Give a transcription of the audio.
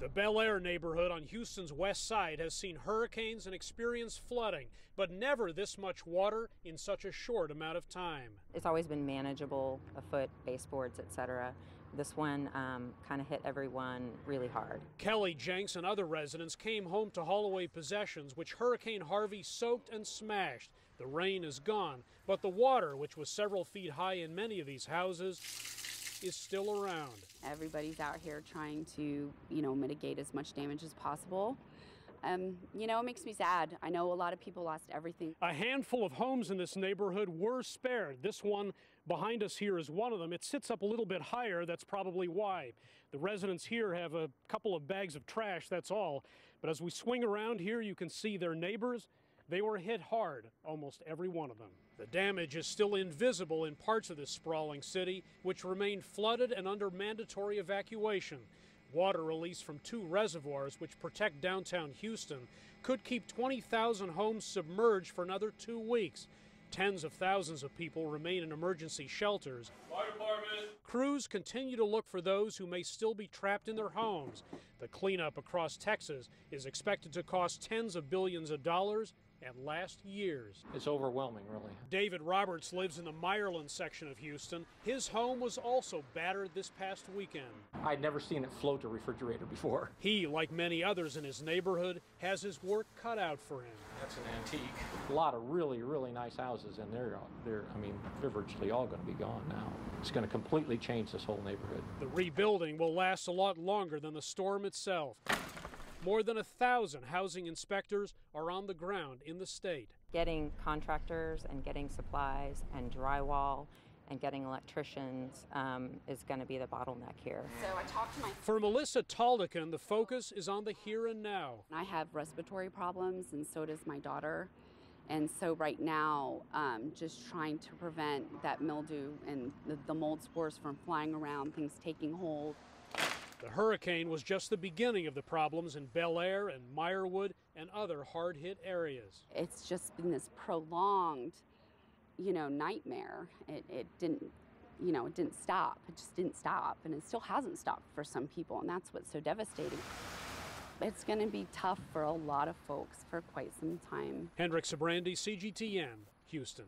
The Bel Air neighborhood on Houston's west side has seen hurricanes and experienced flooding, but never this much water in such a short amount of time. It's always been manageable, a foot, baseboards, etc. This one kind of hit everyone really hard. Kelly, Jenks, and other residents came home to haul away possessions which Hurricane Harvey soaked and smashed. The rain is gone, but the water, which was several feet high in many of these houses, is still around. Everybody's out here trying to, mitigate as much damage as possible. It makes me sad. I know a lot of people lost everything. A handful of homes in this neighborhood were spared. This one behind us here is one of them. It sits up a little bit higher. That's probably why. The residents here have a couple of bags of trash, that's all. But as we swing around here, you can see their neighbors. They were hit hard, almost every one of them. The damage is still invisible in parts of this sprawling city, which remain flooded and under mandatory evacuation. Water released from 2 reservoirs, which protect downtown Houston, could keep 20,000 homes submerged for another 2 weeks. Tens of thousands of people remain in emergency shelters. Fire department. Crews continue to look for those who may still be trapped in their homes. The cleanup across Texas is expected to cost tens of billions of dollars and last years. It's overwhelming, really. David Roberts lives in the Meyerland section of Houston. His home was also battered this past weekend. I'd never seen it float a refrigerator before. He, like many others in his neighborhood, has his work cut out for him. That's an antique. A lot of really, really nice houses, and they're virtually all going to be gone now. It's going to completely change this whole neighborhood. The rebuilding will last a lot longer than the storm itself. More than 1,000 housing inspectors are on the ground in the state. Getting contractors and getting supplies and drywall and getting electricians is going to be the bottleneck here. So I talked to For Melissa Taldekin, the focus is on the here and now. I have respiratory problems, and so does my daughter. And so right now, just trying to prevent that mildew and the mold spores from flying around, things taking hold. The hurricane was just the beginning of the problems in Bel Air and Meyerwood and other hard-hit areas. It's just been this prolonged, nightmare. It didn't stop. It just didn't stop, and it still hasn't stopped for some people, and that's what's so devastating. It's going to be tough for a lot of folks for quite some time. Hendrik Sabrandi, CGTN, Houston.